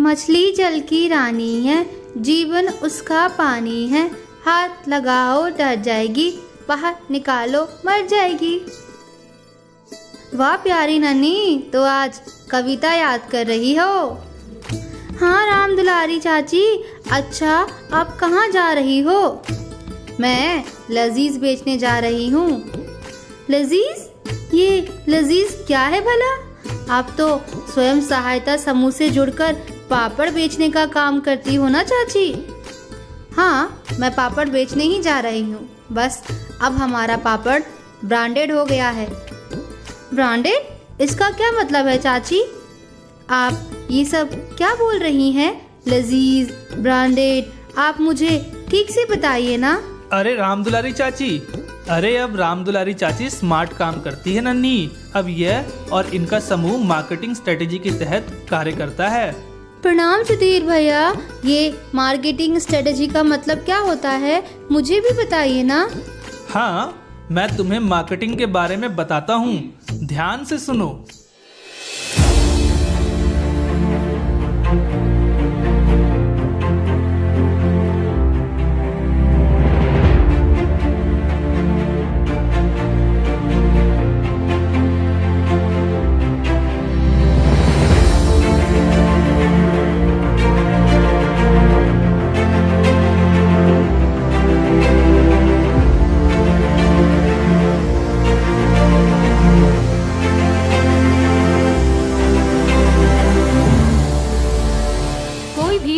मछली जल की रानी है, जीवन उसका पानी है, हाथ लगाओ डर जाएगी, बाहर निकालो मर जाएगी। वाह प्यारी नन्ही, तो आज कविता याद कर रही हो। हाँ राम दुलारी चाची, अच्छा आप कहाँ जा रही हो? मैं लजीज बेचने जा रही हूँ। लजीज? ये लजीज क्या है भला? आप तो स्वयं सहायता समूह से जुड़कर पापड़ बेचने का काम करती हो ना चाची? हाँ, मैं पापड़ बेचने ही जा रही हूँ। बस अब हमारा पापड़ ब्रांडेड हो गया है। ब्रांडेड? इसका क्या मतलब है चाची? आप ये सब क्या बोल रही हैं? लजीज, ब्रांडेड, आप मुझे ठीक से बताइए ना। अरे राम दुलारी चाची, अरे अब राम दुलारी चाची स्मार्ट काम करती है नन्ही। अब यह और इनका समूह मार्केटिंग स्ट्रेटेजी के तहत कार्य करता है। प्रणाम सुधीर भैया, ये मार्केटिंग स्ट्रेटेजी का मतलब क्या होता है, मुझे भी बताइए ना। हाँ, मैं तुम्हें मार्केटिंग के बारे में बताता हूँ, ध्यान से सुनो।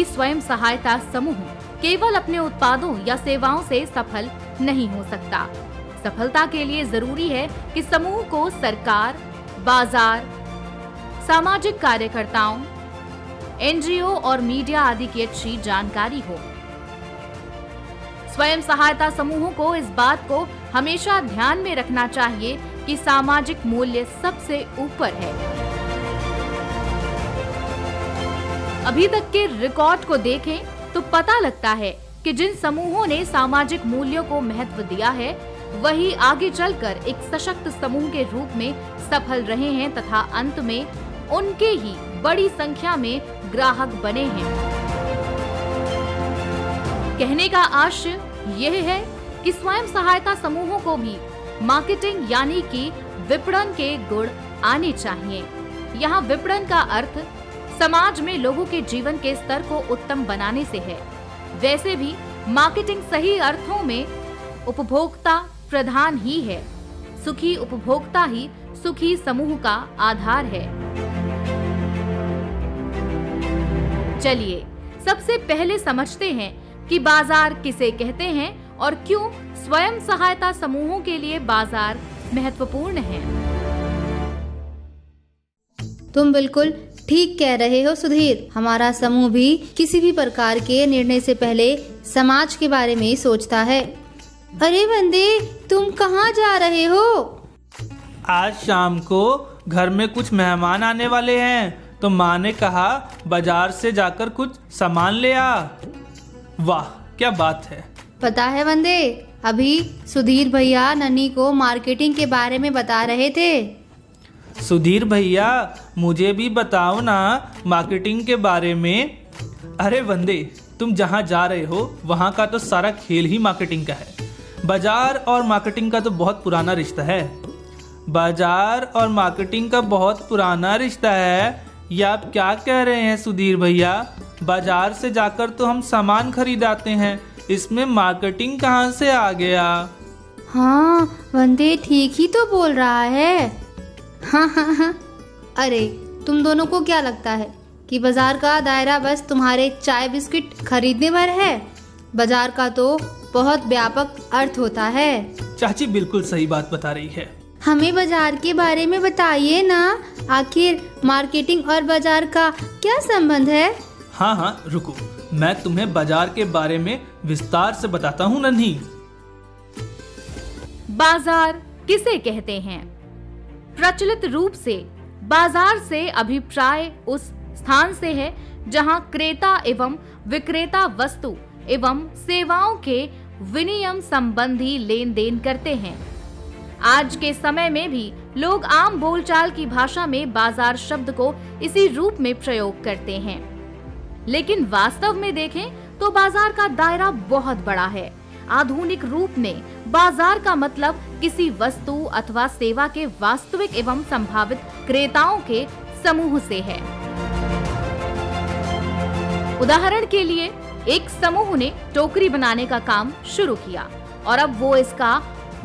स्वयं सहायता समूह केवल अपने उत्पादों या सेवाओं से सफल नहीं हो सकता। सफलता के लिए जरूरी है कि समूह को सरकार, बाजार, सामाजिक कार्यकर्ताओं, एनजीओ और मीडिया आदि की अच्छी जानकारी हो। स्वयं सहायता समूहों को इस बात को हमेशा ध्यान में रखना चाहिए कि सामाजिक मूल्य सबसे ऊपर है। अभी तक के रिकॉर्ड को देखें तो पता लगता है कि जिन समूहों ने सामाजिक मूल्यों को महत्व दिया है, वही आगे चलकर एक सशक्त समूह के रूप में सफल रहे हैं तथा अंत में उनके ही बड़ी संख्या में ग्राहक बने हैं। कहने का आशय यह है कि स्वयं सहायता समूहों को भी मार्केटिंग यानी कि विपणन के गुण आने चाहिए। यहाँ विपणन का अर्थ समाज में लोगों के जीवन के स्तर को उत्तम बनाने से है। वैसे भी मार्केटिंग सही अर्थों में उपभोक्ता प्रधान ही है। सुखी उपभोक्ता ही सुखी समूह का आधार है। चलिए सबसे पहले समझते हैं कि बाजार किसे कहते हैं और क्यों स्वयं सहायता समूहों के लिए बाजार महत्वपूर्ण है। तुम बिल्कुल ठीक कह रहे हो सुधीर। हमारा समूह भी किसी भी प्रकार के निर्णय से पहले समाज के बारे में ही सोचता है। अरे वंदे, तुम कहाँ जा रहे हो? आज शाम को घर में कुछ मेहमान आने वाले हैं, तो माँ ने कहा बाजार से जाकर कुछ सामान ले आ। वाह क्या बात है। पता है वंदे, अभी सुधीर भैया नन्ही को मार्केटिंग के बारे में बता रहे थे। सुधीर भैया, मुझे भी बताओ ना मार्केटिंग के बारे में। अरे वंदे, तुम जहाँ जा रहे हो वहाँ का तो सारा खेल ही मार्केटिंग का है। बाजार और मार्केटिंग का तो बहुत पुराना रिश्ता है। बाजार और मार्केटिंग का बहुत पुराना रिश्ता है, ये आप क्या कह रहे हैं सुधीर भैया? बाजार से जाकर तो हम सामान खरीदाते हैं, इसमें मार्केटिंग कहाँ से आ गया? हाँ वंदे ठीक ही तो बोल रहा है। हाँ। अरे तुम दोनों को क्या लगता है कि बाजार का दायरा बस तुम्हारे चाय बिस्किट खरीदने भर है? बाजार का तो बहुत व्यापक अर्थ होता है। चाची बिल्कुल सही बात बता रही है। हमें बाजार के बारे में बताइए ना, आखिर मार्केटिंग और बाजार का क्या संबंध है? हाँ रुको, मैं तुम्हें बाजार के बारे में विस्तार से बताता हूँ नन्ही। बाजार किसे कहते हैं? प्रचलित रूप से बाजार से अभिप्राय उस स्थान से है जहां क्रेता एवं विक्रेता वस्तु एवं सेवाओं के विनिमय संबंधी लेन देन करते हैं। आज के समय में भी लोग आम बोलचाल की भाषा में बाजार शब्द को इसी रूप में प्रयोग करते हैं। लेकिन वास्तव में देखें तो बाजार का दायरा बहुत बड़ा है। आधुनिक रूप में बाजार का मतलब किसी वस्तु अथवा सेवा के वास्तविक एवं संभावित क्रेताओं के समूह से है। उदाहरण के लिए एक समूह ने टोकरी बनाने का काम शुरू किया और अब वो इसका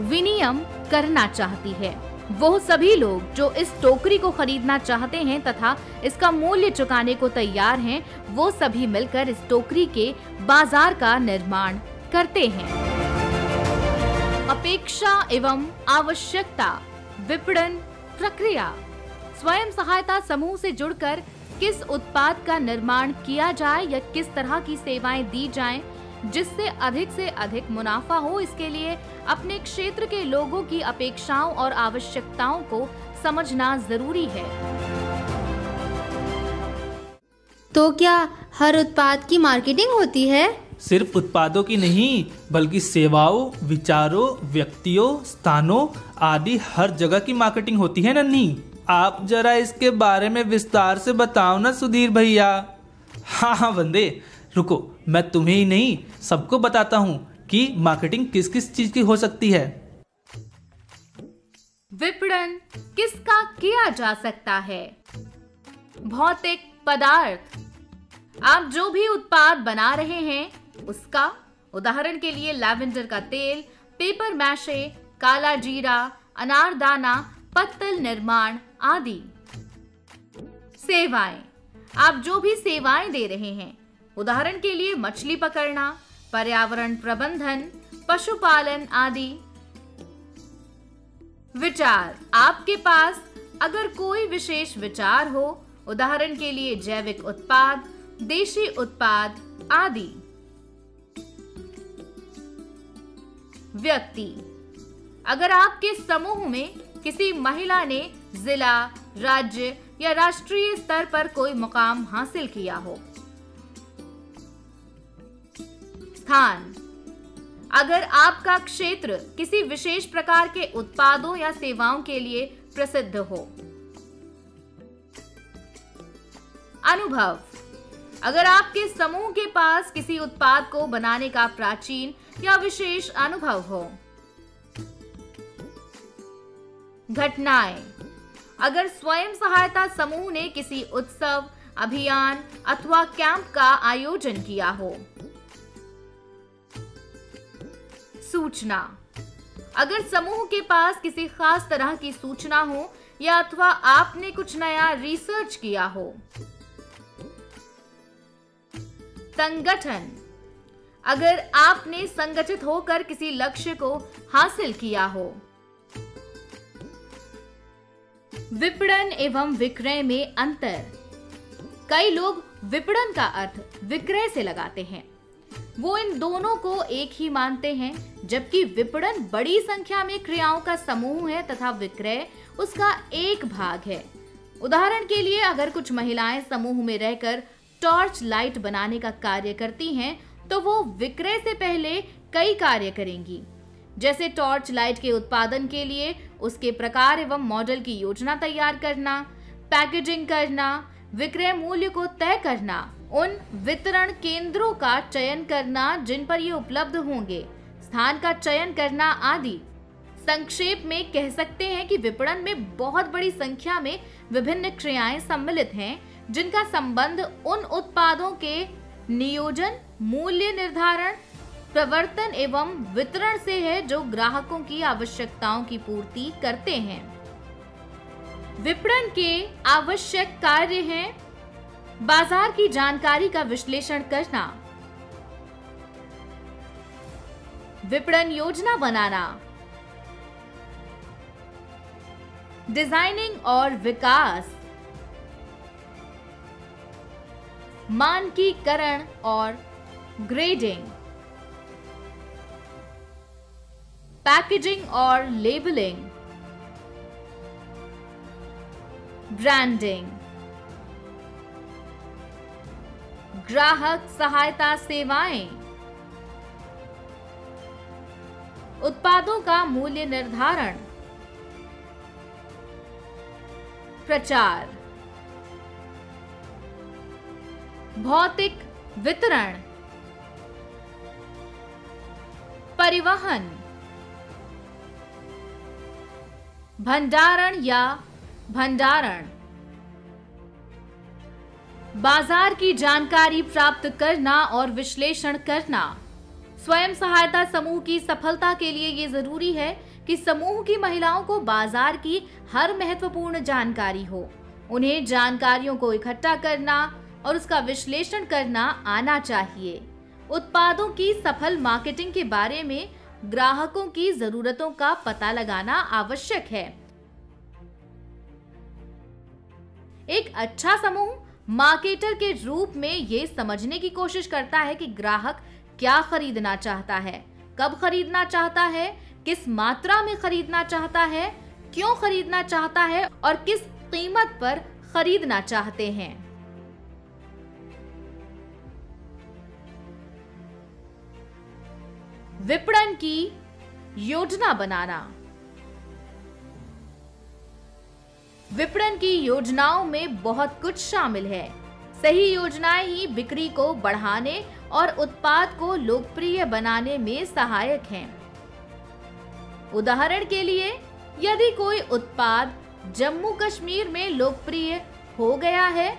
विनियम करना चाहती है। वो सभी लोग जो इस टोकरी को खरीदना चाहते हैं तथा इसका मूल्य चुकाने को तैयार हैं, वो सभी मिलकर इस टोकरी के बाजार का निर्माण करते हैं। अपेक्षा एवं आवश्यकता विपणन प्रक्रिया। स्वयं सहायता समूह से जुड़कर किस उत्पाद का निर्माण किया जाए या किस तरह की सेवाएं दी जाएं जिससे अधिक से अधिक मुनाफा हो, इसके लिए अपने क्षेत्र के लोगों की अपेक्षाओं और आवश्यकताओं को समझना जरूरी है। तो क्या हर उत्पाद की मार्केटिंग होती है? सिर्फ उत्पादों की नहीं, बल्कि सेवाओं, विचारों, व्यक्तियों, स्थानों आदि हर जगह की मार्केटिंग होती है नन्ही। आप जरा इसके बारे में विस्तार से बताओ ना सुधीर भैया। हाँ वंदे, रुको, मैं तुम्हें ही नहीं सबको बताता हूँ कि मार्केटिंग किस किस चीज की हो सकती है। विपणन किसका किया जा सकता है? भौतिक पदार्थ। आप जो भी उत्पाद बना रहे हैं उसका, उदाहरण के लिए लैवेंडर का तेल, पेपर मैशे, काला जीरा, अनारदाना, पत्तल निर्माण आदि। सेवाएं। आप जो भी सेवाएं दे रहे हैं, उदाहरण के लिए मछली पकड़ना, पर्यावरण प्रबंधन, पशुपालन आदि। विचार। आपके पास अगर कोई विशेष विचार हो, उदाहरण के लिए जैविक उत्पाद, देशी उत्पाद आदि। व्यक्ति। अगर आपके समूह में किसी महिला ने जिला, राज्य या राष्ट्रीय स्तर पर कोई मुकाम हासिल किया हो। स्थान। अगर आपका क्षेत्र किसी विशेष प्रकार के उत्पादों या सेवाओं के लिए प्रसिद्ध हो। अनुभव। अगर आपके समूह के पास किसी उत्पाद को बनाने का प्राचीन या विशेष अनुभव हो। घटनाएं। अगर स्वयं सहायता समूह ने किसी उत्सव, अभियान अथवा कैंप का आयोजन किया हो। सूचना। अगर समूह के पास किसी खास तरह की सूचना हो या अथवा आपने कुछ नया रिसर्च किया हो। संगठन। अगर आपने संगठित होकर किसी लक्ष्य को हासिल किया हो। विपणन एवं विक्रय में अंतर। कई लोग विपणन का अर्थ विक्रय से लगाते हैं। वो इन दोनों को एक ही मानते हैं, जबकि विपणन बड़ी संख्या में क्रियाओं का समूह है तथा विक्रय उसका एक भाग है। उदाहरण के लिए अगर कुछ महिलाएं समूह में रहकर टॉर्च लाइट बनाने का कार्य करती हैं, तो वो विक्रय से पहले कई कार्य करेंगी, जैसे टॉर्च लाइट के उत्पादन के लिए उसके प्रकार एवं मॉडल की योजना तैयार करना, पैकेजिंग करना, विक्रय मूल्य को तय करना, उन वितरण केंद्रों का चयन करना जिन पर ये उपलब्ध होंगे, स्थान का चयन करना आदि। संक्षेप में कह सकते हैं कि विपणन में बहुत बड़ी संख्या में विभिन्न क्रियाएं सम्मिलित हैं, जिनका संबंध उन उत्पादों के नियोजन, मूल्य निर्धारण, प्रवर्तन एवं वितरण से है जो ग्राहकों की आवश्यकताओं की पूर्ति करते हैं। विपणन के आवश्यक कार्य हैं: बाजार की जानकारी का विश्लेषण करना, विपणन योजना बनाना, डिजाइनिंग और विकास, मानकीकरण और ग्रेडिंग, पैकेजिंग और लेबलिंग, ब्रांडिंग, ग्राहक सहायता सेवाएं, उत्पादों का मूल्य निर्धारण, प्रचार, भौतिक वितरण, परिवहन, भंडारण या भंडारण, बाजार की जानकारी प्राप्त करना और विश्लेषण करना। स्वयं सहायता समूह की सफलता के लिए ये जरूरी है कि समूह की महिलाओं को बाजार की हर महत्वपूर्ण जानकारी हो। उन्हें जानकारियों को इकट्ठा करना और उसका विश्लेषण करना आना चाहिए। उत्पादों की सफल मार्केटिंग के बारे में ग्राहकों की जरूरतों का पता लगाना आवश्यक है। एक अच्छा समूह मार्केटर के रूप में ये समझने की कोशिश करता है कि ग्राहक क्या खरीदना चाहता है, कब खरीदना चाहता है, किस मात्रा में खरीदना चाहता है, क्यों खरीदना चाहता है और किस कीमत पर खरीदना चाहते हैं। विपणन की योजना बनाना। विपणन की योजनाओं में बहुत कुछ शामिल है। सही योजनाएं ही बिक्री को बढ़ाने और उत्पाद को लोकप्रिय बनाने में सहायक हैं। उदाहरण के लिए, यदि कोई उत्पाद जम्मू कश्मीर में लोकप्रिय हो गया है,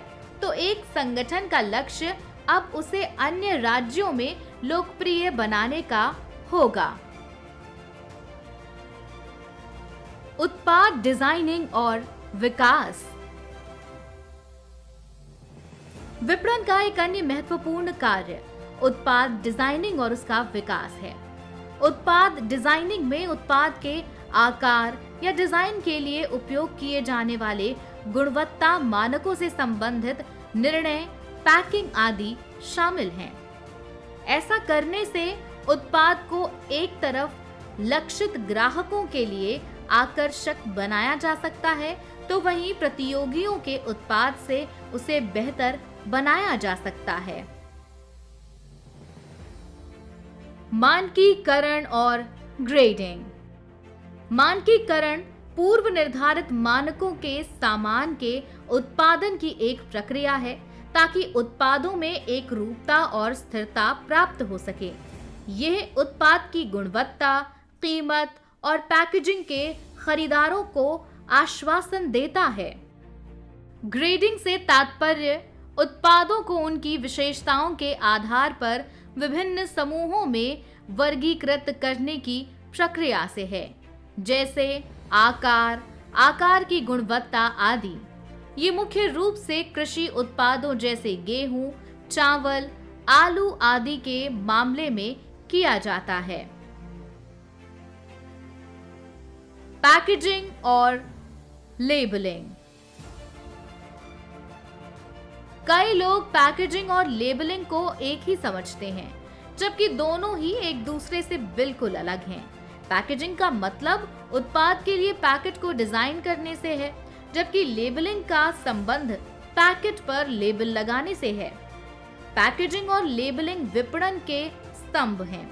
तो एक संगठन का लक्ष्य अब उसे अन्य राज्यों में लोकप्रिय बनाने का होगा। उत्पाद डिजाइनिंग और विकास। विपणन का एक अन्य महत्वपूर्ण कार्य उत्पाद डिजाइनिंग और उसका विकास है। उत्पाद डिजाइनिंग में उत्पाद के आकार या डिजाइन के लिए उपयोग किए जाने वाले गुणवत्ता मानकों से संबंधित निर्णय, पैकिंग आदि शामिल हैं। ऐसा करने से उत्पाद को एक तरफ लक्षित ग्राहकों के लिए आकर्षक बनाया जा सकता है, तो वहीं प्रतियोगियों के उत्पाद से उसे बेहतर बनाया जा सकता है। मानकीकरण और ग्रेडिंग। मानकीकरण पूर्व निर्धारित मानकों के सामान के उत्पादन की एक प्रक्रिया है, ताकि उत्पादों में एक रूपता और स्थिरता प्राप्त हो सके। यह उत्पाद की गुणवत्ता, कीमत और पैकेजिंग के खरीदारों को आश्वासन देता है। ग्रेडिंग से तात्पर्य उत्पादों को उनकी विशेषताओं के आधार पर विभिन्न समूहों में वर्गीकृत करने की प्रक्रिया से है, जैसे आकार, आकार की गुणवत्ता आदि। ये मुख्य रूप से कृषि उत्पादों जैसे गेहूं, चावल, आलू आदि के मामले में किया जाता है। पैकेजिंग और लेबलिंग। कई लोग पैकेजिंग और लेबलिंग को एक ही समझते हैं, जबकि दोनों ही एक दूसरे से बिल्कुल अलग हैं। पैकेजिंग का मतलब उत्पाद के लिए पैकेट को डिजाइन करने से है, जबकि लेबलिंग का संबंध पैकेट पर लेबल लगाने से है। पैकेजिंग और लेबलिंग विपणन के स्तंभ हैं,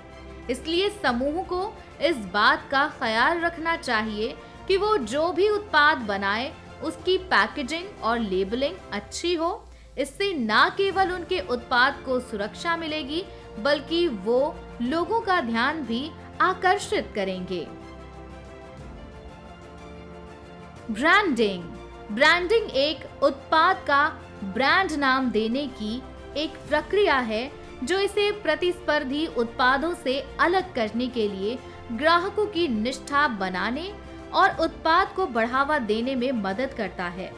इसलिए समूह को इस बात का ख्याल रखना चाहिए कि वो जो भी उत्पाद बनाए उसकी पैकेजिंग और लेबलिंग अच्छी हो। इससे न केवल उनके उत्पाद को सुरक्षा मिलेगी, बल्कि वो लोगों का ध्यान भी आकर्षित करेंगे। ब्रांडिंग। ब्रांडिंग एक उत्पाद का ब्रांड नाम देने की एक प्रक्रिया है, जो इसे प्रतिस्पर्धी उत्पादों से अलग करने के लिए ग्राहकों की निष्ठा बनाने और उत्पाद को बढ़ावा देने में मदद करता है।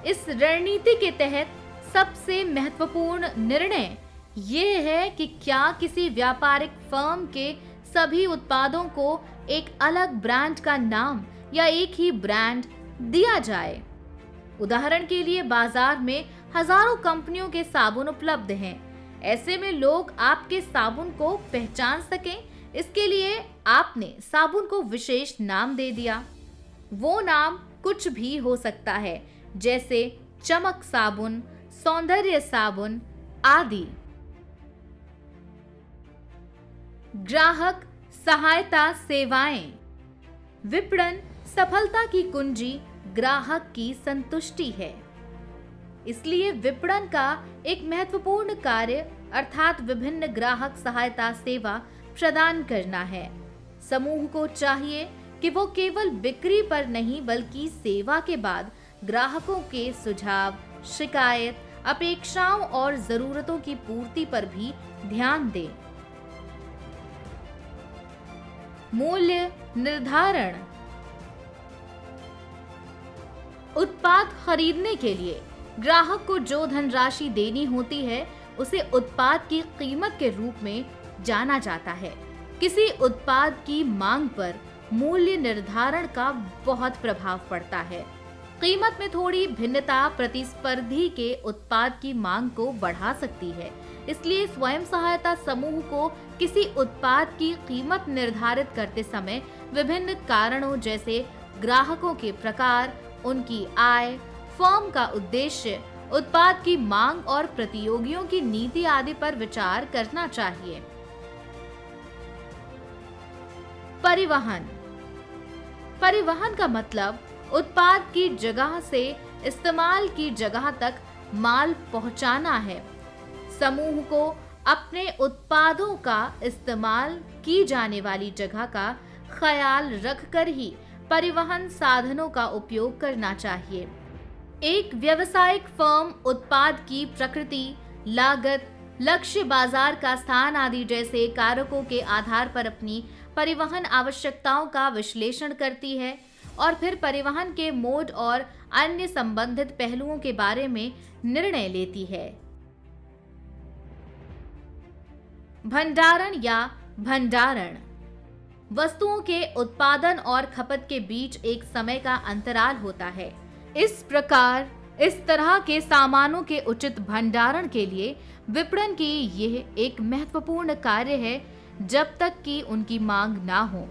इस रणनीति के तहत सबसे महत्वपूर्ण निर्णय ये है कि क्या किसी व्यापारिक फर्म के सभी उत्पादों को एक अलग ब्रांड का नाम या एक ही ब्रांड दिया जाए। उदाहरण के लिए, बाजार में हजारों कंपनियों के साबुन उपलब्ध हैं। ऐसे में लोग आपके साबुन को पहचान सकें, इसके लिए आपने साबुन को विशेष नाम दे दिया। वो नाम कुछ भी हो सकता है, जैसे चमक साबुन, सौंदर्य साबुन आदि। ग्राहक सहायता सेवाएं। विपणन सफलता की कुंजी ग्राहक की संतुष्टि है। इसलिए विपणन का एक महत्वपूर्ण कार्य अर्थात विभिन्न ग्राहक सहायता सेवा प्रदान करना है। समूह को चाहिए कि वो केवल बिक्री पर नहीं बल्कि सेवा के बाद ग्राहकों के सुझाव, शिकायत, अपेक्षाओं और जरूरतों की पूर्ति पर भी ध्यान दें। मूल्य निर्धारण। उत्पाद खरीदने के लिए ग्राहक को जो धनराशि देनी होती है उसे उत्पाद की कीमत के रूप में जाना जाता है। किसी उत्पाद की मांग पर मूल्य निर्धारण का बहुत प्रभाव पड़ता है। कीमत में थोड़ी भिन्नता प्रतिस्पर्धी के उत्पाद की मांग को बढ़ा सकती है। इसलिए स्वयं सहायता समूह को किसी उत्पाद की कीमत निर्धारित करते समय विभिन्न कारणों जैसे ग्राहकों के प्रकार, उनकी आय, फर्म का उद्देश्य, उत्पाद की मांग और प्रतियोगियों की नीति आदि पर विचार करना चाहिए। परिवहन। परिवहन का मतलब उत्पाद की जगह से इस्तेमाल की जगह तक माल पहुंचाना है। समूह को अपने उत्पादों का इस्तेमाल की जाने वाली जगह का ख्याल रखकर ही परिवहन साधनों का उपयोग करना चाहिए। एक व्यावसायिक फर्म उत्पाद की प्रकृति, लागत, लक्ष्य बाजार का स्थान आदि जैसे कारकों के आधार पर अपनी परिवहन आवश्यकताओं का विश्लेषण करती है और फिर परिवहन के मोड और अन्य संबंधित पहलुओं के बारे में निर्णय लेती है। भंडारण या भंडारण। वस्तुओं के उत्पादन और खपत के बीच एक समय का अंतराल होता है। इस प्रकार इस तरह के सामानों के उचित भंडारण के लिए विपणन की यह एक महत्वपूर्ण कार्य है जब तक कि उनकी मांग ना हो।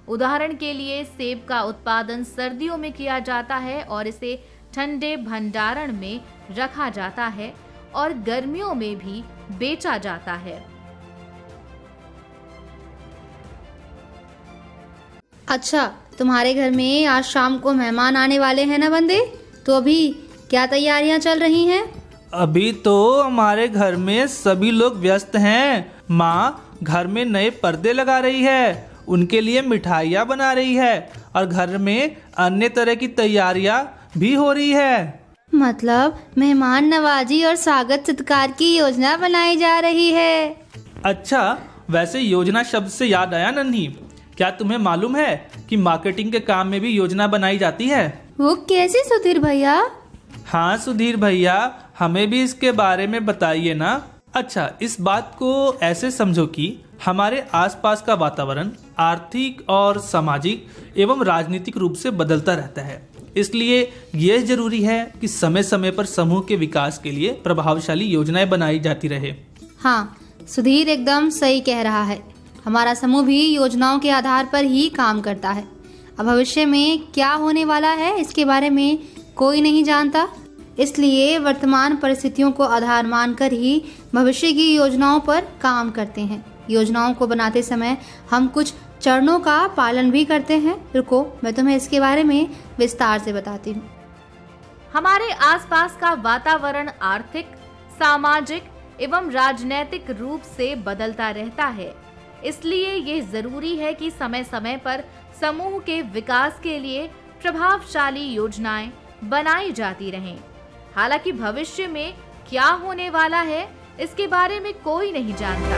उदाहरण के लिए सेब का उत्पादन सर्दियों में किया जाता है और इसे ठंडे भंडारण में रखा जाता है और गर्मियों में भी बेचा जाता है। अच्छा, तुम्हारे घर में आज शाम को मेहमान आने वाले हैं ना बंदे? तो अभी क्या तैयारियां चल रही हैं? अभी तो हमारे घर में सभी लोग व्यस्त हैं। माँ घर में नए पर्दे लगा रही है, उनके लिए मिठाइयाँ बना रही है और घर में अन्य तरह की तैयारियाँ भी हो रही है। मतलब मेहमान नवाजी और स्वागत सत्कार की योजना बनाई जा रही है। अच्छा, वैसे योजना शब्द से याद आया नन्ही, क्या तुम्हें मालूम है कि मार्केटिंग के काम में भी योजना बनाई जाती है? वो कैसे सुधीर भैया? हाँ सुधीर भैया, हमें भी इसके बारे में बताइए ना। अच्छा, इस बात को ऐसे समझो कि हमारे आसपास का वातावरण आर्थिक और सामाजिक एवं राजनीतिक रूप से बदलता रहता है। इसलिए यह जरूरी है कि समय समय पर समूह के विकास के लिए प्रभावशाली योजनाएं बनाई जाती रहे। हाँ, सुधीर एकदम सही कह रहा है। हमारा समूह भी योजनाओं के आधार पर ही काम करता है। अब भविष्य में क्या होने वाला है इसके बारे में कोई नहीं जानता, इसलिए वर्तमान परिस्थितियों को आधार मानकर ही भविष्य की योजनाओं पर काम करते हैं। योजनाओं को बनाते समय हम कुछ चरणों का पालन भी करते हैं। रुको, मैं तुम्हें इसके बारे में विस्तार से बताती हूँ। हमारे आसपास का वातावरण आर्थिक, सामाजिक एवं राजनैतिक रूप से बदलता रहता है। इसलिए ये जरूरी है कि समय समय पर समूह के विकास के लिए प्रभावशाली योजनाएं बनाई जाती रहें। हालांकि भविष्य में क्या होने वाला है इसके बारे में कोई नहीं जानता।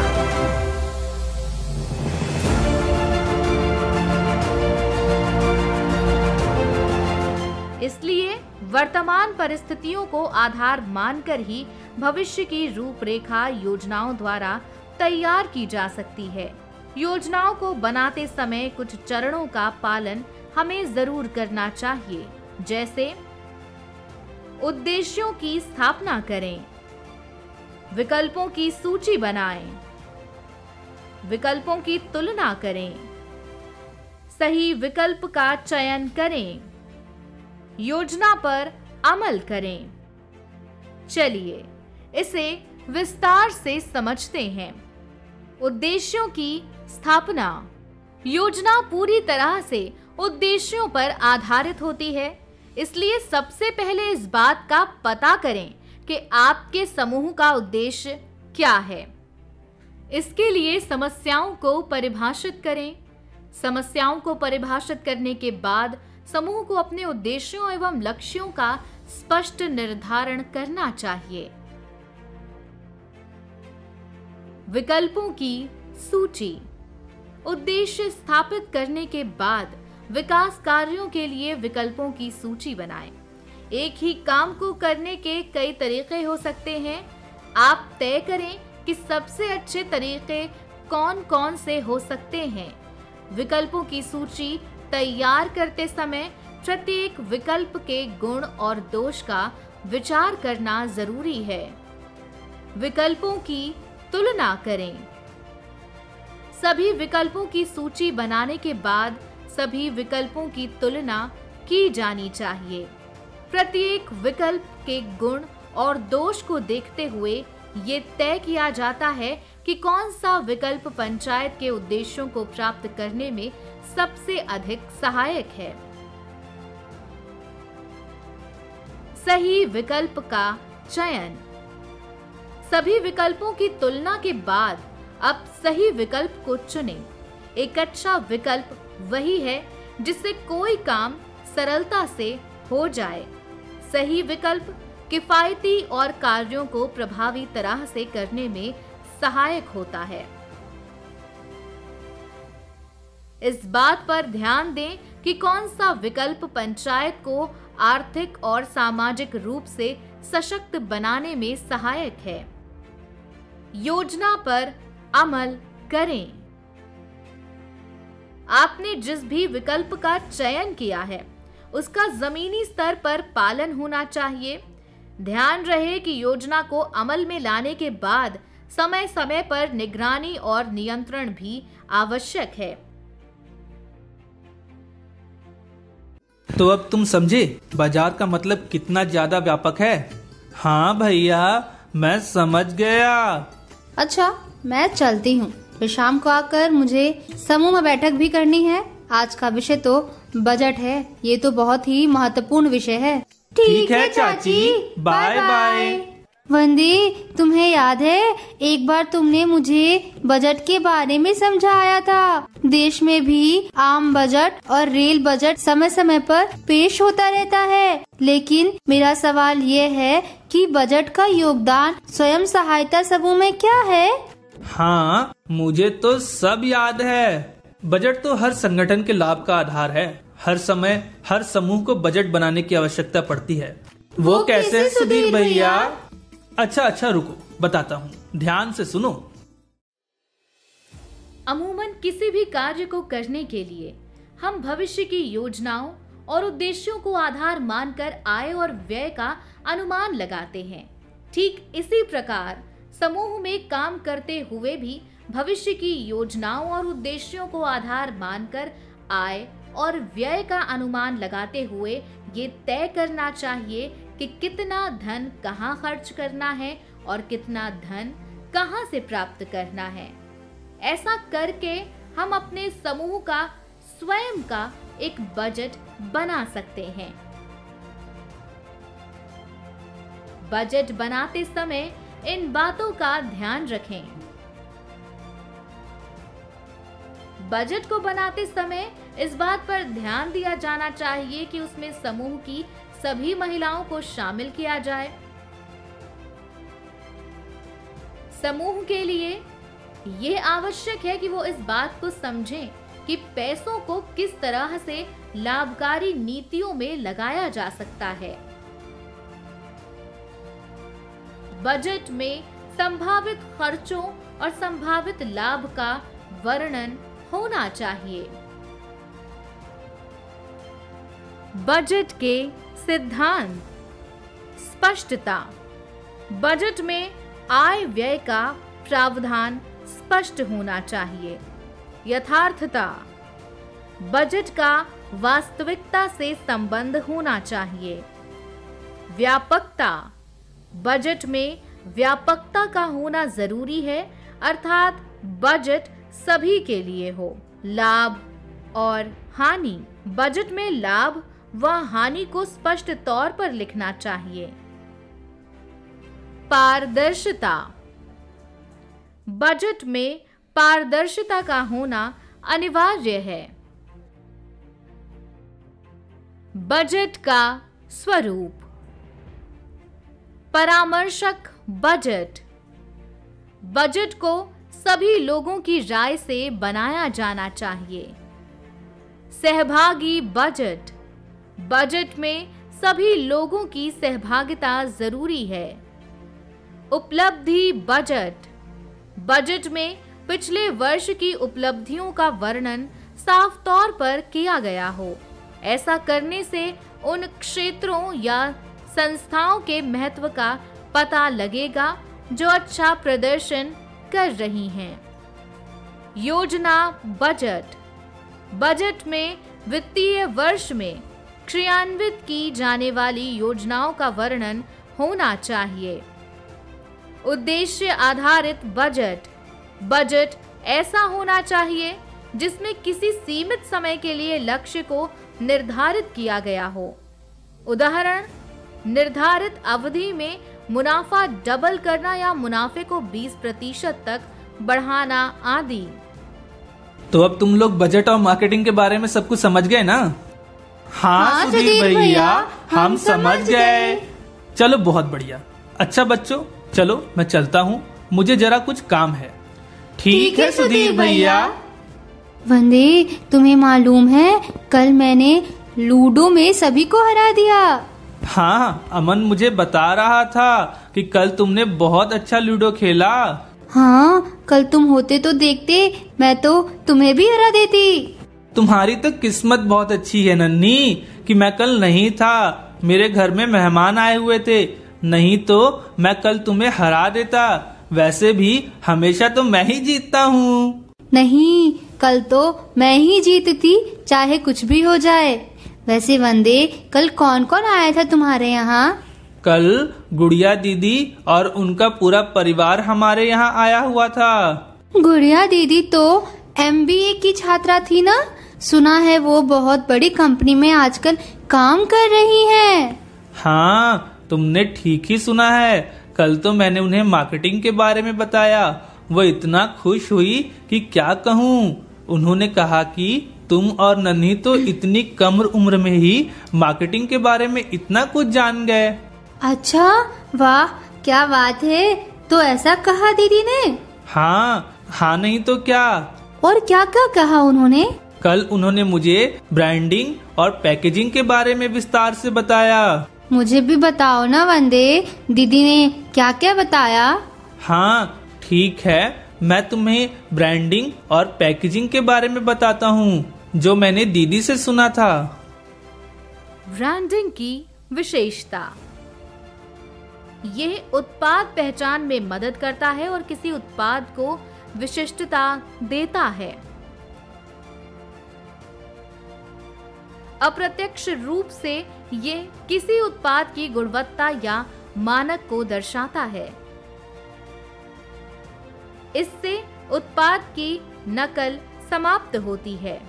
इसलिए वर्तमान परिस्थितियों को आधार मानकर ही भविष्य की रूपरेखा योजनाओं द्वारा तैयार की जा सकती है। योजनाओं को बनाते समय कुछ चरणों का पालन हमें जरूर करना चाहिए, जैसे उद्देश्यों की स्थापना करें, विकल्पों की सूची बनाएं, विकल्पों की तुलना करें, सही विकल्प का चयन करें, योजना पर अमल करें। चलिए इसे विस्तार से समझते हैं। उद्देश्यों की स्थापना। योजना पूरी तरह से उद्देश्यों पर आधारित होती है, इसलिए सबसे पहले इस बात का पता करें कि आपके समूह का उद्देश्य क्या है। इसके लिए समस्याओं को परिभाषित करें। समस्याओं को परिभाषित करने के बाद समूह को अपने उद्देश्यों एवं लक्ष्यों का स्पष्ट निर्धारण करना चाहिए। विकल्पों की सूची। उद्देश्य स्थापित करने के बाद विकास कार्यों के लिए विकल्पों की सूची बनाएं। एक ही काम को करने के कई तरीके हो सकते हैं। आप तय करें कि सबसे अच्छे तरीके कौन कौन से हो सकते हैं। विकल्पों की सूची तैयार करते समय प्रत्येक विकल्प के गुण और दोष का विचार करना जरूरी है। विकल्पों की तुलना करें। सभी विकल्पों की सूची बनाने के बाद सभी विकल्पों की तुलना की जानी चाहिए। प्रत्येक विकल्प के गुण और दोष को देखते हुए ये तय किया जाता है कि कौन सा विकल्प पंचायत के उद्देश्यों को प्राप्त करने में सबसे अधिक सहायक है। सही विकल्प का चयन। सभी विकल्पों की तुलना के बाद अब सही विकल्प को चुनें। एक अच्छा विकल्प वही है जिससे कोई काम सरलता से हो जाए। सही विकल्प किफायती और कार्यों को प्रभावी तरह से करने में सहायक होता है। इस बात पर ध्यान दें कि कौन सा विकल्प पंचायत को आर्थिक और सामाजिक रूप से सशक्त बनाने में सहायक है। योजना पर अमल करें। आपने जिस भी विकल्प का चयन किया है उसका जमीनी स्तर पर पालन होना चाहिए। ध्यान रहे कि योजना को अमल में लाने के बाद समय समय पर निगरानी और नियंत्रण भी आवश्यक है। तो अब तुम समझे बाजार का मतलब कितना ज्यादा व्यापक है। हाँ भैया, मैं समझ गया। अच्छा, मैं चलती हूँ। फिर शाम को आकर मुझे समूह में बैठक भी करनी है। आज का विषय तो बजट है। ये तो बहुत ही महत्वपूर्ण विषय है। ठीक है चाची, बाय बाय। वंदी, तुम्हें याद है एक बार तुमने मुझे बजट के बारे में समझाया था। देश में भी आम बजट और रेल बजट समय समय पर पेश होता रहता है, लेकिन मेरा सवाल ये है कि बजट का योगदान स्वयं सहायता समूह में क्या है? हाँ, मुझे तो सब याद है। बजट तो हर संगठन के लाभ का आधार है। हर समय हर समूह को बजट बनाने की आवश्यकता पड़ती है। वो कैसे सुधीर भैया? अच्छा रुको, बताता हूँ, ध्यान से सुनो। अमूमन किसी भी कार्य को करने के लिए हम भविष्य की योजनाओं और उद्देश्यों को आधार मानकर आय और व्यय का अनुमान लगाते हैं। ठीक इसी प्रकार समूह में काम करते हुए भी भविष्य की योजनाओं और उद्देश्यों को आधार मानकर आय और व्यय का अनुमान लगाते हुए ये तय करना चाहिए कि कितना धन कहाँ खर्च करना है और कितना धन कहाँ से प्राप्त करना है। ऐसा करके हम अपने समूह का स्वयं का एक बजट बना सकते हैं। बजट बनाते समय इन बातों का ध्यान रखें। बजट को बनाते समय इस बात पर ध्यान दिया जाना चाहिए कि उसमें समूह की सभी महिलाओं को शामिल किया जाए। समूह के लिए यह आवश्यक है कि वो इस बात को समझें कि पैसों को किस तरह से लाभकारी नीतियों में लगाया जा सकता है। बजट में संभावित खर्चों और संभावित लाभ का वर्णन होना चाहिए। बजट के सिद्धांत। स्पष्टता। बजट में आय व्यय का प्रावधान स्पष्ट होना चाहिए। यथार्थता। बजट का वास्तविकता से संबंध होना चाहिए। व्यापकता। बजट में व्यापकता का होना जरूरी है, अर्थात बजट सभी के लिए हो। लाभ और हानि। बजट में लाभ व हानि को स्पष्ट तौर पर लिखना चाहिए। पारदर्शिता। बजट में पारदर्शिता का होना अनिवार्य है। बजट का स्वरूप। परामर्शक बजट। बजट को सभी लोगों की राय से बनाया जाना चाहिए। सहभागी बजट। बजट में सभी लोगों की सहभागिता जरूरी है। उपलब्धि बजट। बजट में पिछले वर्ष की उपलब्धियों का वर्णन साफ तौर पर किया गया हो। ऐसा करने से उन क्षेत्रों या संस्थाओं के महत्व का पता लगेगा जो अच्छा प्रदर्शन कर रही हैं। योजना बजट। बजट में वित्तीय वर्ष में क्रियान्वित की जाने वाली योजनाओं का वर्णन होना चाहिए। उद्देश्य आधारित बजट। बजट ऐसा होना चाहिए जिसमें किसी सीमित समय के लिए लक्ष्य को निर्धारित किया गया हो। उदाहरण, निर्धारित अवधि में मुनाफा डबल करना या मुनाफे को 20% तक बढ़ाना आदि। तो अब तुम लोग बजट और मार्केटिंग के बारे में सब कुछ समझ गए ना? हाँ सुधीर भैया, हम समझ गए। चलो बहुत बढ़िया। अच्छा बच्चों, चलो मैं चलता हूँ, मुझे जरा कुछ काम है। ठीक है सुधीर भैया। वंदे, तुम्हें मालूम है कल मैंने लूडो में सभी को हरा दिया। हाँ, अमन मुझे बता रहा था कि कल तुमने बहुत अच्छा लूडो खेला। हाँ, कल तुम होते तो देखते, मैं तो तुम्हें भी हरा देती। तुम्हारी तो किस्मत बहुत अच्छी है नन्ही कि मैं कल नहीं था। मेरे घर में मेहमान आए हुए थे, नहीं तो मैं कल तुम्हें हरा देता। वैसे भी हमेशा तो मैं ही जीतता हूँ। नहीं, कल तो मैं ही जीतती, चाहे कुछ भी हो जाए। वैसे वंदे, कल कौन कौन आया था तुम्हारे यहाँ? कल गुड़िया दीदी और उनका पूरा परिवार हमारे यहाँ आया हुआ था। गुड़िया दीदी तो MBA की छात्रा थी ना? सुना है वो बहुत बड़ी कंपनी में आजकल काम कर रही हैं। हाँ, तुमने ठीक ही सुना है। कल तो मैंने उन्हें मार्केटिंग के बारे में बताया। वो इतना खुश हुई कि क्या कहूँ। उन्होंने कहा कि तुम और नन्ही तो इतनी कम उम्र में ही मार्केटिंग के बारे में इतना कुछ जान गए। अच्छा, वाह, क्या बात है। तो ऐसा कहा दीदी ने? हाँ नहीं तो क्या। और क्या क्या कहा उन्होंने? कल उन्होंने मुझे ब्रांडिंग और पैकेजिंग के बारे में विस्तार से बताया। मुझे भी बताओ ना वंदे, दीदी ने क्या क्या बताया? हाँ ठीक है, मैं तुम्हें ब्रांडिंग और पैकेजिंग के बारे में बताता हूँ जो मैंने दीदी से सुना था। ब्रांडिंग की विशेषता। यह उत्पाद पहचान में मदद करता है और किसी उत्पाद को विशिष्टता देता है। अप्रत्यक्ष रूप से ये किसी उत्पाद की गुणवत्ता या मानक को दर्शाता है। इससे उत्पाद की नकल समाप्त होती है।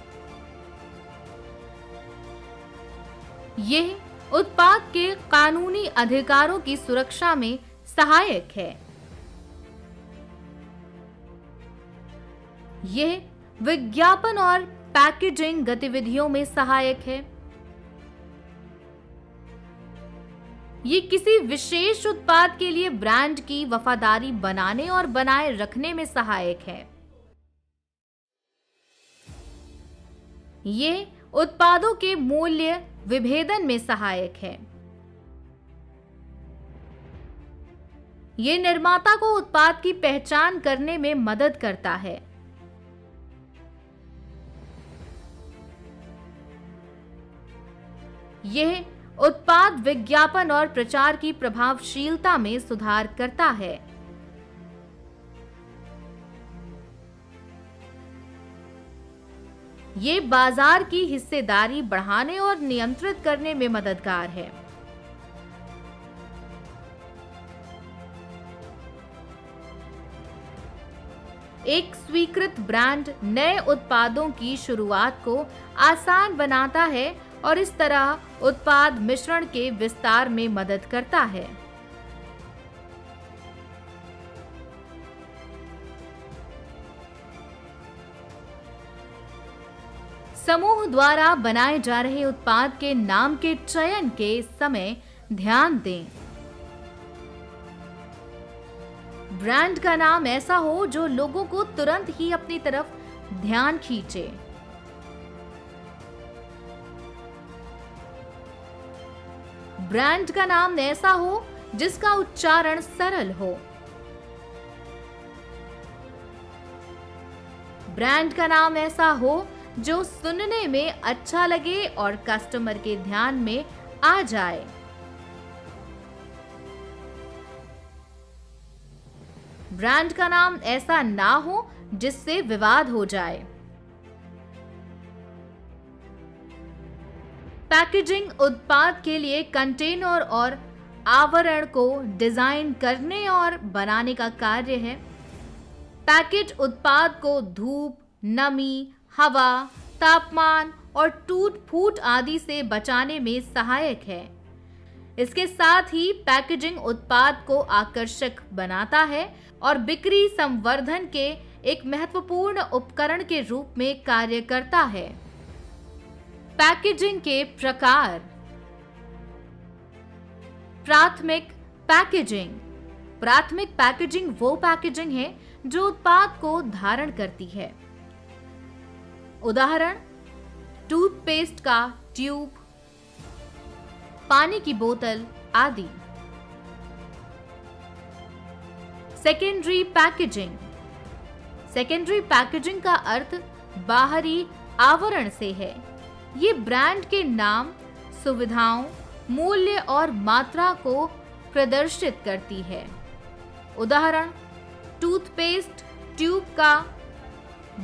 यह उत्पाद के कानूनी अधिकारों की सुरक्षा में सहायक है। यह विज्ञापन और पैकेजिंग गतिविधियों में सहायक है। ये किसी विशेष उत्पाद के लिए ब्रांड की वफादारी बनाने और बनाए रखने में सहायक है। ये उत्पादों के मूल्य विभेदन में सहायक है। ये निर्माता को उत्पाद की पहचान करने में मदद करता है। यह उत्पाद विज्ञापन और प्रचार की प्रभावशीलता में सुधार करता है। ये बाजार की हिस्सेदारी बढ़ाने और नियंत्रित करने में मददगार है। एक स्वीकृत ब्रांड नए उत्पादों की शुरुआत को आसान बनाता है और इस तरह उत्पाद मिश्रण के विस्तार में मदद करता है। समूह द्वारा बनाए जा रहे उत्पाद के नाम के चयन के समय ध्यान दें। ब्रांड का नाम ऐसा हो जो लोगों को तुरंत ही अपनी तरफ ध्यान खींचे। ब्रांड का नाम ऐसा हो जिसका उच्चारण सरल हो। ब्रांड का नाम ऐसा हो जो सुनने में अच्छा लगे और कस्टमर के ध्यान में आ जाए। ब्रांड का नाम ऐसा ना हो जिससे विवाद हो जाए। पैकेजिंग उत्पाद के लिए कंटेनर और आवरण को डिजाइन करने और बनाने का कार्य है। पैकेज उत्पाद को धूप, नमी, हवा, तापमान और टूट फूट आदि से बचाने में सहायक है। इसके साथ ही पैकेजिंग उत्पाद को आकर्षक बनाता है और बिक्री संवर्धन के एक महत्वपूर्ण उपकरण के रूप में कार्य करता है। पैकेजिंग के प्रकार। प्राथमिक पैकेजिंग। प्राथमिक पैकेजिंग वो पैकेजिंग है जो उत्पाद को धारण करती है। उदाहरण, टूथपेस्ट का ट्यूब, पानी की बोतल आदि। Secondary packaging. सेकेंडरी पैकेजिंग का अर्थ बाहरी आवरण से है। ये ब्रांड के नाम, सुविधाओं, मूल्य और मात्रा को प्रदर्शित करती है। उदाहरण, टूथपेस्ट ट्यूब का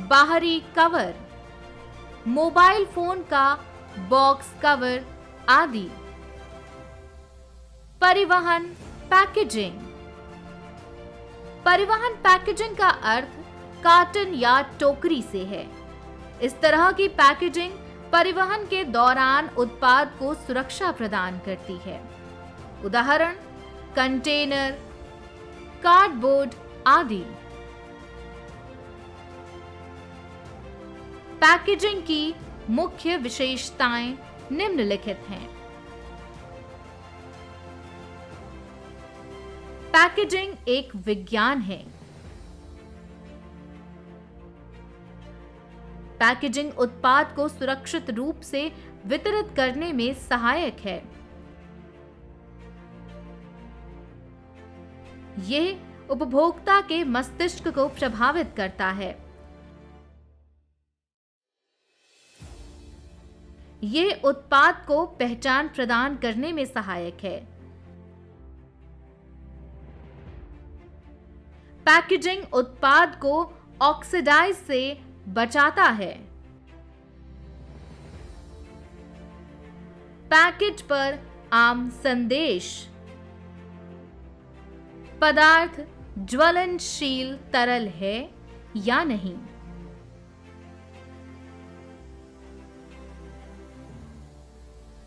बाहरी कवर, मोबाइल फोन का बॉक्स कवर आदि। परिवहन पैकेजिंग। परिवहन पैकेजिंग का अर्थ कार्टन या टोकरी से है। इस तरह की पैकेजिंग परिवहन के दौरान उत्पाद को सुरक्षा प्रदान करती है। उदाहरण, कंटेनर, कार्डबोर्ड आदि। पैकेजिंग की मुख्य विशेषताएं निम्नलिखित हैं। पैकेजिंग एक विज्ञान है। पैकेजिंग उत्पाद को सुरक्षित रूप से वितरित करने में सहायक है। यह उपभोक्ता के मस्तिष्क को प्रभावित करता है। यह उत्पाद को पहचान प्रदान करने में सहायक है। पैकेजिंग उत्पाद को ऑक्सीडाइज से बचाता है। पैकेज पर आम संदेश। पदार्थ ज्वलनशील तरल है या नहीं।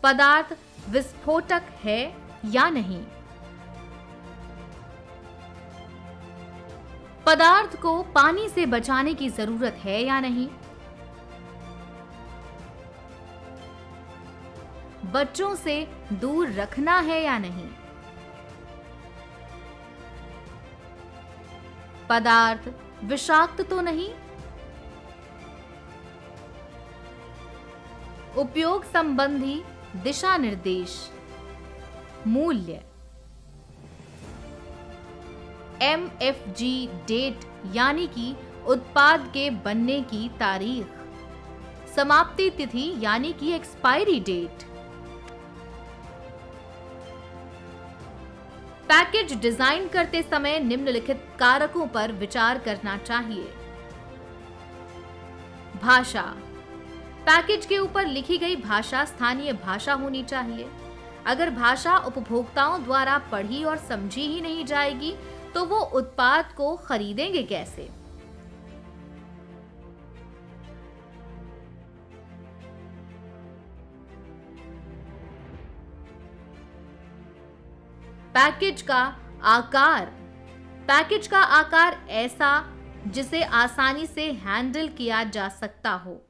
पदार्थ विस्फोटक है या नहीं। पदार्थ को पानी से बचाने की जरूरत है या नहीं। बच्चों से दूर रखना है या नहीं। पदार्थ विषाक्त तो नहीं। उपयोग संबंधी दिशा निर्देश। मूल्य। MFG डेट यानी कि उत्पाद के बनने की तारीख। समाप्ति तिथि यानी कि एक्सपायरी डेट। पैकेज डिजाइन करते समय निम्नलिखित कारकों पर विचार करना चाहिए। भाषा। पैकेज के ऊपर लिखी गई भाषा स्थानीय भाषा होनी चाहिए। अगर भाषा उपभोक्ताओं द्वारा पढ़ी और समझी ही नहीं जाएगी तो वो उत्पाद को खरीदेंगे कैसे। पैकेज का आकार। पैकेज का आकार ऐसा जिसे आसानी से हैंडल किया जा सकता हो।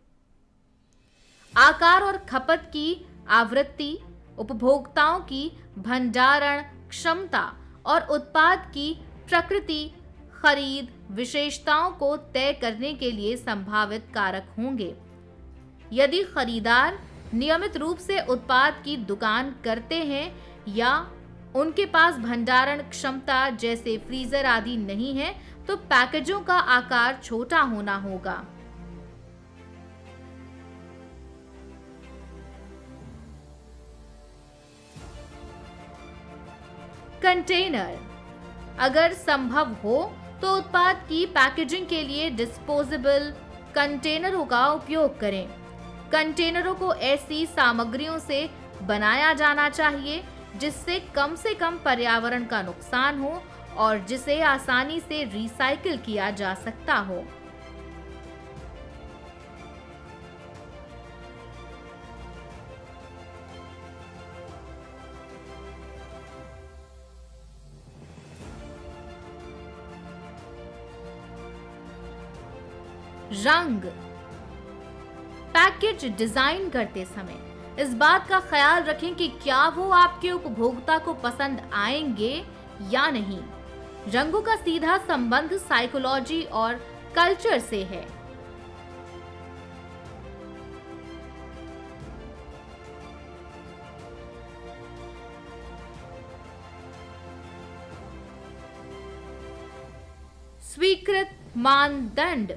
आकार और खपत की आवृत्ति, उपभोक्ताओं की भंडारण क्षमता और उत्पाद की प्रकृति खरीद विशेषताओं को तय करने के लिए संभावित कारक होंगे। यदि खरीदार नियमित रूप से उत्पाद की दुकान करते हैं या उनके पास भंडारण क्षमता जैसे फ्रीजर आदि नहीं है, तो पैकेजों का आकार छोटा होना होगा। कंटेनर, अगर संभव हो तो उत्पाद की पैकेजिंग के लिए डिस्पोजेबल कंटेनरों का उपयोग करें। कंटेनरों को ऐसी सामग्रियों से बनाया जाना चाहिए जिससे कम से कम पर्यावरण का नुकसान हो और जिसे आसानी से रिसाइकिल किया जा सकता हो। रंग, पैकेज डिजाइन करते समय इस बात का ख्याल रखें कि क्या वो आपके उपभोक्ता को पसंद आएंगे या नहीं। रंगों का सीधा संबंध साइकोलॉजी और कल्चर से है। स्वीकृत मानदंड,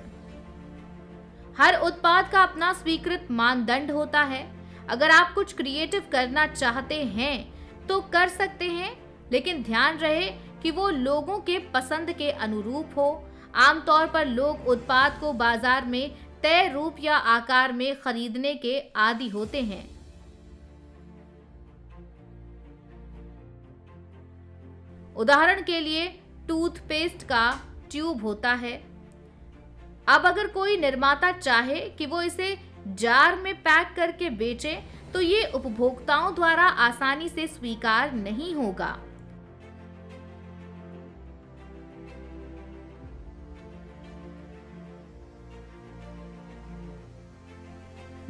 हर उत्पाद का अपना स्वीकृत मानदंड होता है। अगर आप कुछ क्रिएटिव करना चाहते हैं तो कर सकते हैं, लेकिन ध्यान रहे कि वो लोगों के पसंद के अनुरूप हो। आमतौर पर लोग उत्पाद को बाजार में तय रूप या आकार में खरीदने के आदी होते हैं। उदाहरण के लिए टूथपेस्ट का ट्यूब होता है। अब अगर कोई निर्माता चाहे कि वो इसे जार में पैक करके बेचे, तो ये उपभोक्ताओं द्वारा आसानी से स्वीकार नहीं होगा।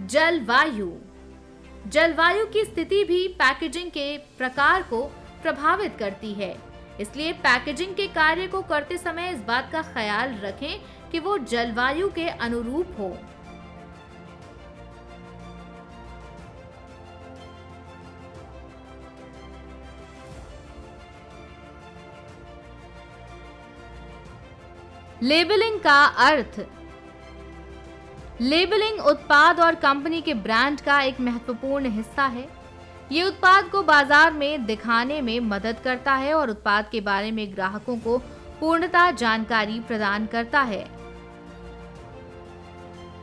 जलवायु, जलवायु की स्थिति भी पैकेजिंग के प्रकार को प्रभावित करती है। इसलिए पैकेजिंग के कार्य को करते समय इस बात का ख्याल रखें कि वो जलवायु के अनुरूप हो। लेबलिंग का अर्थ, लेबलिंग उत्पाद और कंपनी के ब्रांड का एक महत्वपूर्ण हिस्सा है। ये उत्पाद को बाजार में दिखाने में मदद करता है और उत्पाद के बारे में ग्राहकों को पूर्णतः जानकारी प्रदान करता है।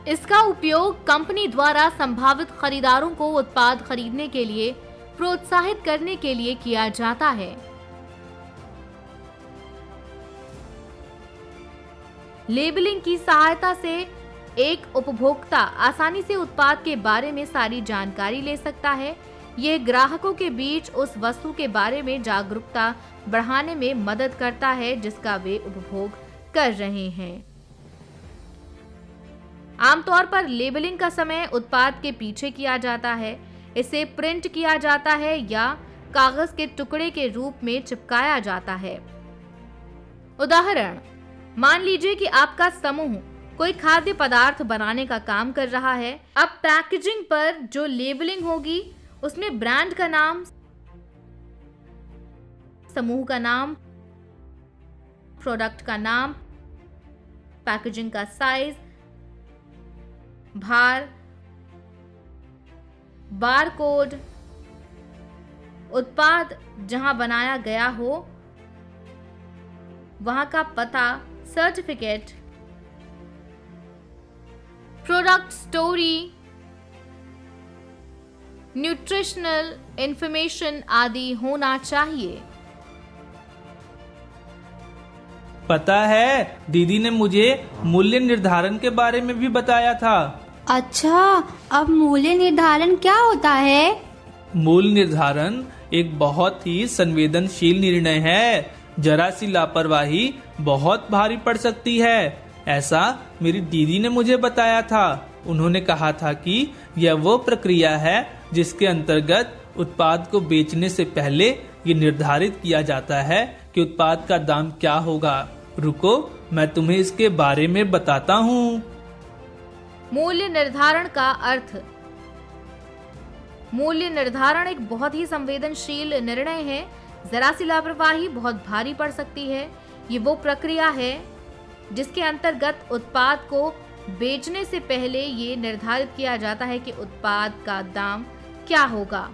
इसका उपयोग कंपनी द्वारा संभावित खरीदारों को उत्पाद खरीदने के लिए प्रोत्साहित करने के लिए किया जाता है। लेबलिंग की सहायता से एक उपभोक्ता आसानी से उत्पाद के बारे में सारी जानकारी ले सकता है। यह ग्राहकों के बीच उस वस्तु के बारे में जागरूकता बढ़ाने में मदद करता है जिसका वे उपभोग कर रहे हैं। आमतौर पर लेबलिंग का समय उत्पाद के पीछे किया जाता है। इसे प्रिंट किया जाता है या कागज के टुकड़े के रूप में चिपकाया जाता है। उदाहरण, मान लीजिए कि आपका समूह कोई खाद्य पदार्थ बनाने का काम कर रहा है। अब पैकेजिंग पर जो लेबलिंग होगी उसमें ब्रांड का नाम, समूह का नाम, प्रोडक्ट का नाम, पैकेजिंग का साइज, भार, बारकोड, उत्पाद जहां बनाया गया हो वहां का पता, certificate, product story, nutritional information आदि होना चाहिए। पता है, दीदी ने मुझे मूल्य निर्धारण के बारे में भी बताया था। अच्छा, अब मूल्य निर्धारण क्या होता है? मूल्य निर्धारण एक बहुत ही संवेदनशील निर्णय है। जरा सी लापरवाही बहुत भारी पड़ सकती है, ऐसा मेरी दीदी ने मुझे बताया था। उन्होंने कहा था कि यह वो प्रक्रिया है जिसके अंतर्गत उत्पाद को बेचने से पहले ये निर्धारित किया जाता है कि उत्पाद का दाम क्या होगा। रुको, मैं तुम्हें इसके बारे में बताता हूँ। मूल्य निर्धारण का अर्थ। मूल्य निर्धारण एक बहुत ही संवेदनशील निर्णय है। जरा सी लापरवाही बहुत भारी पड़ सकती है। ये वो प्रक्रिया है जिसके अंतर्गत उत्पाद को बेचने से पहले ये निर्धारित किया जाता है कि उत्पाद का दाम क्या होगा।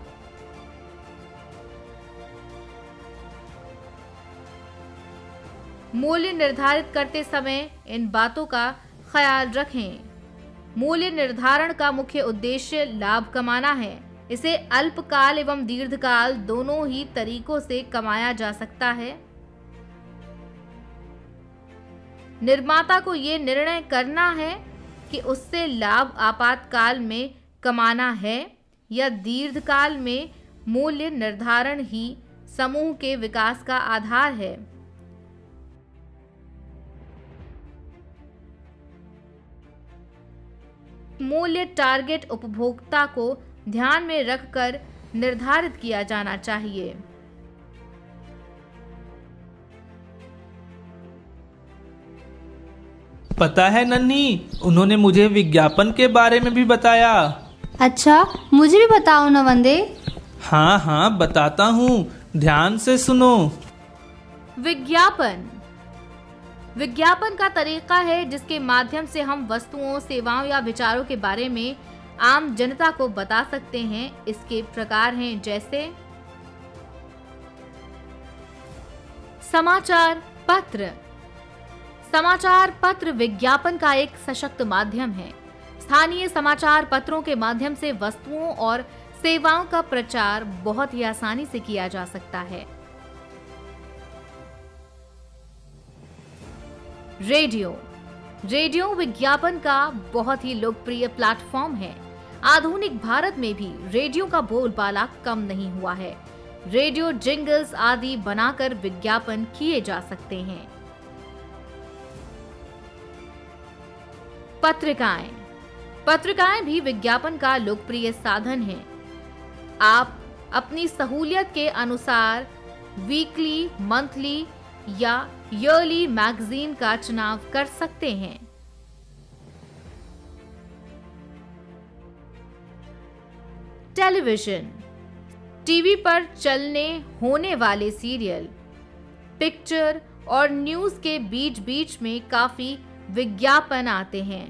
मूल्य निर्धारित करते समय इन बातों का ख्याल रखें। मूल्य निर्धारण का मुख्य उद्देश्य लाभ कमाना है। इसे अल्पकाल एवं दीर्घकाल दोनों ही तरीकों से कमाया जा सकता है। निर्माता को ये निर्णय करना है कि उससे लाभ आपातकाल में कमाना है या दीर्घकाल में। मूल्य निर्धारण ही समूह के विकास का आधार है। मूल्य टारगेट उपभोक्ता को ध्यान में रखकर निर्धारित किया जाना चाहिए। पता है नन्ही, उन्होंने मुझे विज्ञापन के बारे में भी बताया। अच्छा, मुझे भी बताओ ना वंदे। हाँ हाँ, बताता हूँ, ध्यान से सुनो। विज्ञापन। विज्ञापन का तरीका है जिसके माध्यम से हम वस्तुओं, सेवाओं या विचारों के बारे में आम जनता को बता सकते हैं। इसके प्रकार हैं जैसे समाचार पत्र। समाचार पत्र विज्ञापन का एक सशक्त माध्यम है। स्थानीय समाचार पत्रों के माध्यम से वस्तुओं और सेवाओं का प्रचार बहुत ही आसानी से किया जा सकता है। रेडियो। रेडियो विज्ञापन का बहुत ही लोकप्रिय प्लेटफॉर्म है। आधुनिक भारत में भी रेडियो का बोलबाला कम नहीं हुआ है। रेडियो जिंगल्स आदि बनाकर विज्ञापन किए जा सकते हैं। पत्रिकाएं। पत्रिकाएं भी विज्ञापन का लोकप्रिय साधन है। आप अपनी सहूलियत के अनुसार वीकली, मंथली या ईयरली मैगजीन का चुनाव कर सकते हैं। टेलीविजन। टीवी पर चलने होने वाले सीरियल, पिक्चर और न्यूज के बीच बीच में काफी विज्ञापन आते हैं।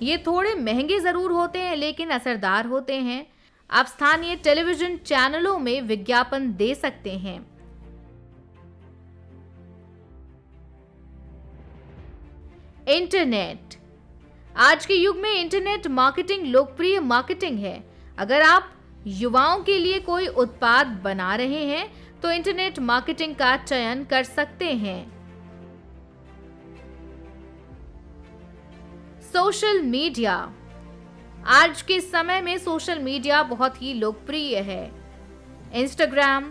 ये थोड़े महंगे जरूर होते हैं लेकिन असरदार होते हैं। आप स्थानीय टेलीविजन चैनलों में विज्ञापन दे सकते हैं। इंटरनेट। आज के युग में इंटरनेट मार्केटिंग लोकप्रिय मार्केटिंग है। अगर आप युवाओं के लिए कोई उत्पाद बना रहे हैं तो इंटरनेट मार्केटिंग का चयन कर सकते हैं। Social media. आज के समय में सोशल मीडिया बहुत ही लोकप्रिय है। Instagram,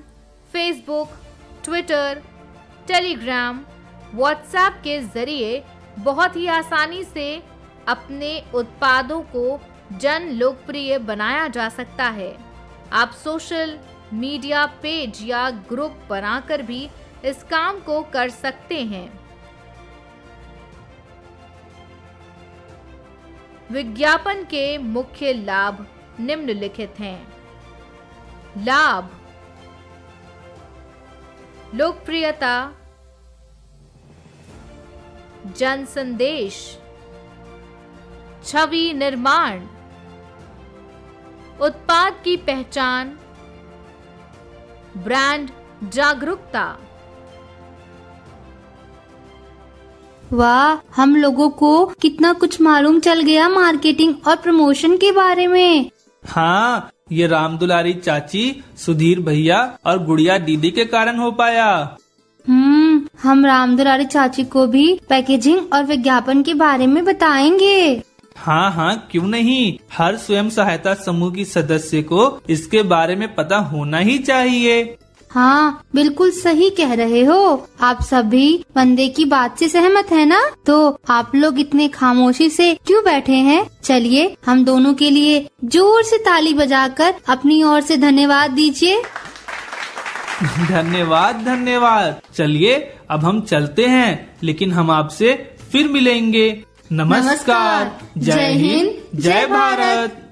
Facebook, Twitter, Telegram, WhatsApp के जरिए बहुत ही आसानी से अपने उत्पादों को जन लोकप्रिय बनाया जा सकता है। आप सोशल मीडिया पेज या ग्रुप बनाकर भी इस काम को कर सकते हैं। विज्ञापन के मुख्य लाभ निम्नलिखित हैं। लाभ: लोकप्रियता, जन संदेश, छवि निर्माण, उत्पाद की पहचान, ब्रांड जागरूकता। वाह, हम लोगों को कितना कुछ मालूम चल गया मार्केटिंग और प्रमोशन के बारे में। हाँ, ये रामदुलारी चाची, सुधीर भैया और गुड़िया दीदी के कारण हो पाया। हम रामदुलारी चाची को भी पैकेजिंग और विज्ञापन के बारे में बताएंगे। हाँ हाँ, क्यों नहीं। हर स्वयं सहायता समूह की सदस्य को इसके बारे में पता होना ही चाहिए। हाँ, बिल्कुल सही कह रहे हो। आप सभी वंदे की बात से सहमत है ना? तो आप लोग इतने खामोशी से क्यों बैठे हैं? चलिए हम दोनों के लिए जोर से ताली बजाकर अपनी ओर से धन्यवाद दीजिए। धन्यवाद धन्यवाद। चलिए अब हम चलते हैं, लेकिन हम आपसे फिर मिलेंगे। नमस्कार। जय हिंद, जय भारत।